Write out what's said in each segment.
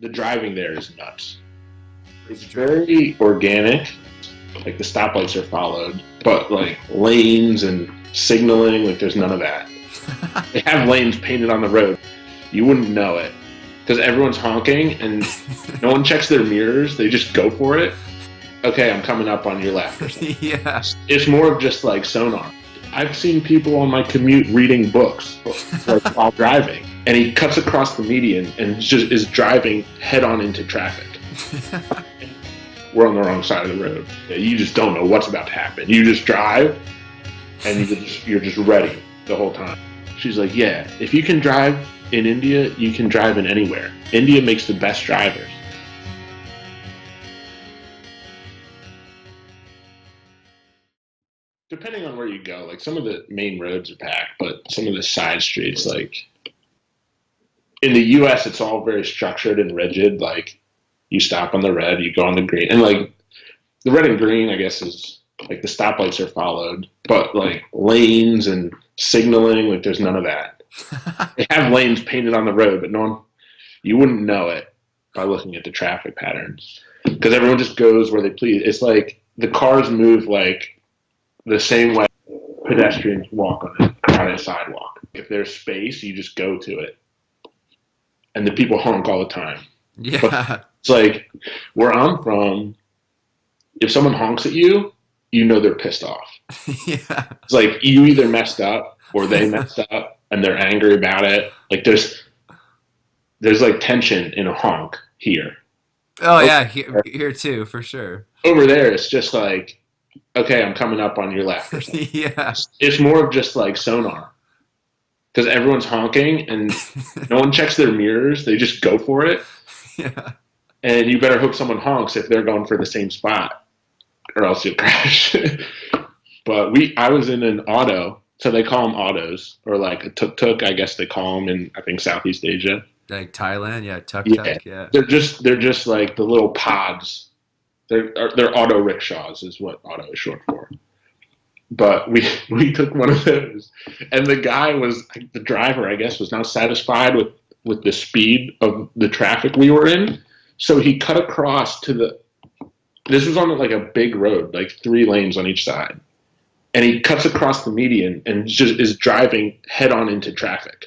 The driving there is nuts. It's very organic. Like the stoplights are followed, but like lanes and signaling, like there's none of that. They have lanes painted on the road. You wouldn't know it because everyone's honking and no one checks their mirrors. They just go for it. Okay, I'm coming up on your left or something. Yeah. It's more of just like sonar. I've seen people on my commute reading books like, while driving, and he cuts across the median and just is driving head on into traffic. We're on the wrong side of the road. You just don't know what's about to happen. You just drive, and you're just ready the whole time. She's like, yeah, if you can drive in India, you can drive in anywhere. India makes the best drivers. Depending on where you go, like some of the main roads are packed, but some of the side streets, like in the US, it's all very structured and rigid. Like you stop on the red, you go on the green, and like the red and green, I guess, is like the stoplights are followed, but like lanes and signaling, like there's none of that. They have lanes painted on the road, but you wouldn't know it by looking at the traffic patterns because everyone just goes where they please. It's like the cars move like the same way pedestrians walk on a crowded sidewalk. If there's space, you just go to it. And the people honk all the time. Yeah. But it's like where I'm from, if someone honks at you, you know they're pissed off. Yeah. It's like you either messed up or they messed up and they're angry about it. Like there's like tension in a honk here. Oh, yeah, here too, for sure. Over there, it's just like, okay, I'm coming up on your left or something. Yeah. It's more of just like sonar because everyone's honking and no one checks their mirrors. They just go for it. Yeah. And you better hope someone honks if they're going for the same spot or else you'll crash. But I was in an auto, so they call them autos, or like a tuk-tuk, I guess they call them in, I think, Southeast Asia. Like Thailand, yeah, tuk-tuk, yeah. They're just like the little pods. They're auto rickshaws is what auto is short for. But we took one of those, and the guy the driver, I guess, was not satisfied with the speed of the traffic we were in, so he cut across this was on like a big road, like 3 lanes on each side, and he cuts across the median and just is driving head on into traffic.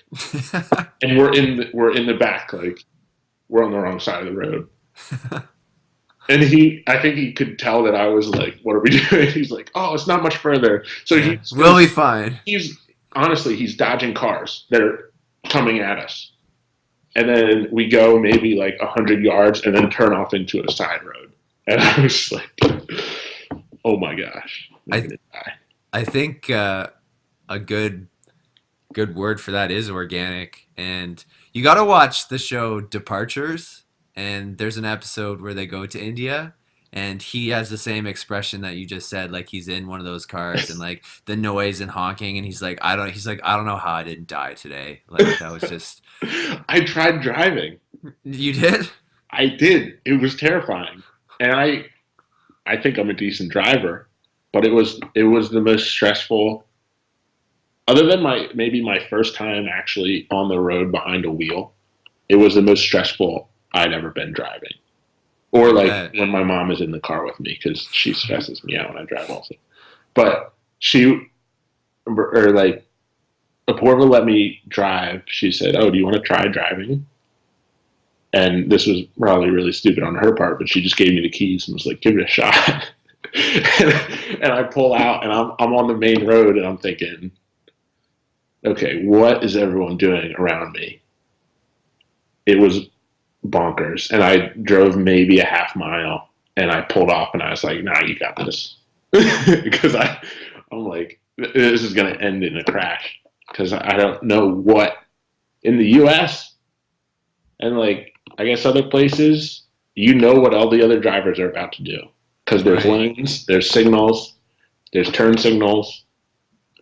And we're in the back, like we're on the wrong side of the road. And I think he could tell that I was like, what are we doing? He's like, oh, it's not much further. So we'll be fine. He's dodging cars that are coming at us. And then we go maybe like 100 yards and then turn off into a side road. And I was like, oh my gosh. I think a good word for that is organic. And you got to watch the show Departures. And there's an episode where they go to India, and he has the same expression that you just said, like he's in one of those cars and like the noise and honking, and he's like, I don't know how I didn't die today. Like that was just. I tried driving. You did? I did. It was terrifying, and I think I'm a decent driver, but it was the most stressful. Other than maybe my first time actually on the road behind a wheel, it was the most stressful I'd ever been driving, or like when my mom is in the car with me because she stresses me out when I drive also. But Apoorva let me drive. She said, "Oh, do you want to try driving?" And this was probably really stupid on her part, but she just gave me the keys and was like, "Give it a shot." and I pull out, and I'm on the main road, and I'm thinking, "Okay, what is everyone doing around me?" It was bonkers, and I drove maybe a half mile, and I pulled off, and I was like, "Nah, you got this," because I'm like, this is going to end in a crash because I don't know what in the U.S. and like I guess other places, what all the other drivers are about to do because there's lanes, there's signals, there's turn signals.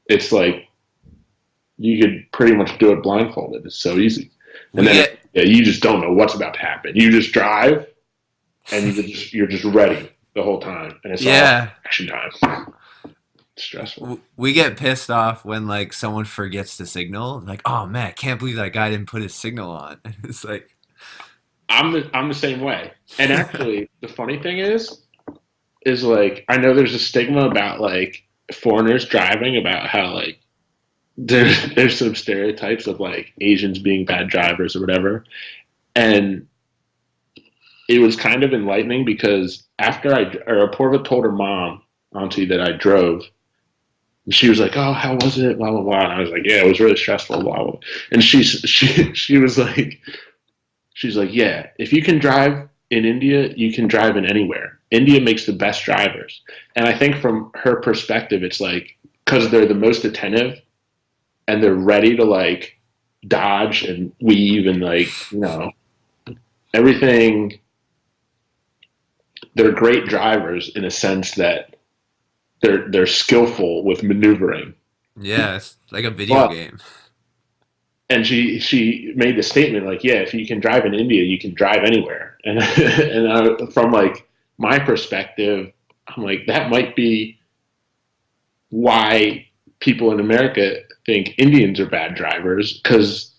It's like you could pretty much do it blindfolded. It's so easy, and then. Yeah, you just don't know what's about to happen. You just drive, and you're just ready the whole time, and it's all action time. It's stressful. We get pissed off when like someone forgets to signal. Like, oh man, I can't believe that guy didn't put his signal on. It's like, I'm the same way. And actually, the funny thing is like I know there's a stigma about like foreigners driving about how like there's some stereotypes of like Asians being bad drivers or whatever. And it was kind of enlightening because after Aporva told her mom, Auntie, that I drove, and she was like, "Oh, how was it?" Blah blah blah. And I was like, "Yeah, it was really stressful." Blah blah. And she was like, she's like, "Yeah, if you can drive in India, you can drive in anywhere. India makes the best drivers." And I think from her perspective, it's like because they're the most attentive and they're ready to like dodge and weave and like everything. They're great drivers in a sense that they're skillful with maneuvering. Yeah, it's like a video But game. and she made the statement like, yeah, if you can drive in India, you can drive anywhere. And from like my perspective, I'm like that might be why people in America think Indians are bad drivers because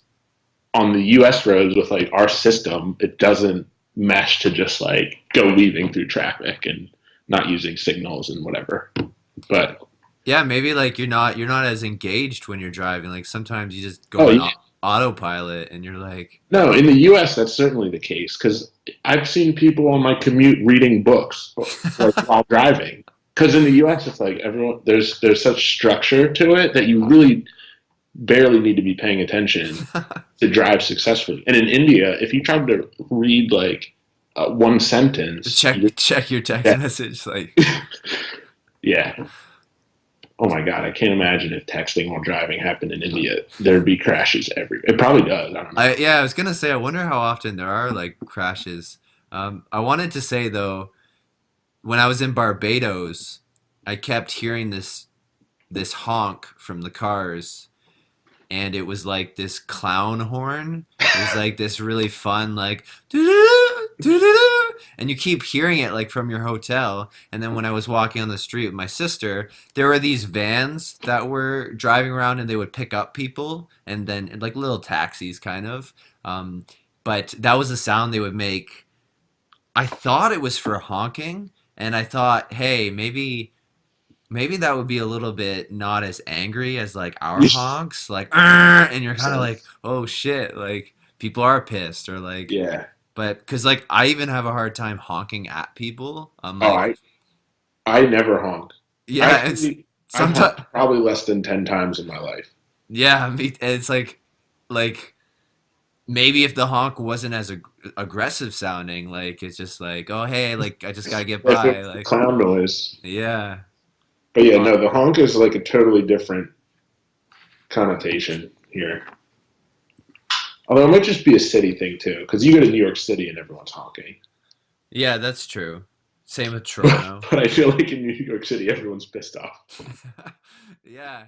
on the U.S. roads with like our system, it doesn't mesh to just like go weaving through traffic and not using signals and whatever. But Yeah, maybe like you're not as engaged when you're driving. Like sometimes you just go oh on yeah, autopilot and you're like, no, in the U.S. that's certainly the case because I've seen people on my commute reading books like while driving. Because in the U.S. it's like everyone there's such structure to it that you really barely need to be paying attention to drive successfully. And in India, if you tried to read like one sentence, check your text yeah, message. Like, yeah. Oh my god, I can't imagine if texting while driving happened in India. There'd be crashes every. It probably does. I don't know. I was gonna say, I wonder how often there are like crashes. I wanted to say though, when I was in Barbados, I kept hearing this honk from the cars, and it was like this clown horn. It was like this really fun like doo-doo, doo-doo-doo, and you keep hearing it like from your hotel. And then when I was walking on the street with my sister, there were these vans that were driving around and they would pick up people and then like little taxis kind of. Um, but that was the sound they would make. I thought it was for honking, and I thought, hey, maybe that would be a little bit not as angry as like our honks, like "Arr!" And you're kind of like, oh shit, like people are pissed or like, Yeah. but because like I even have a hard time honking at people. I'm Oh, like, I never honk. yeah, it's Actually, I've sometimes, honked probably less than 10 times in my life. yeah, it's like maybe if the honk wasn't as aggressive sounding, like it's just like, oh hey, like I just gotta get Or if by, it's the like clown noise. yeah, But yeah, uh, no, the honk is like a totally different connotation here. Although it might just be a city thing too, because you go to New York City and everyone's honking. yeah, that's true. Same with But Toronto. I feel like in New York City, everyone's pissed off. Yeah.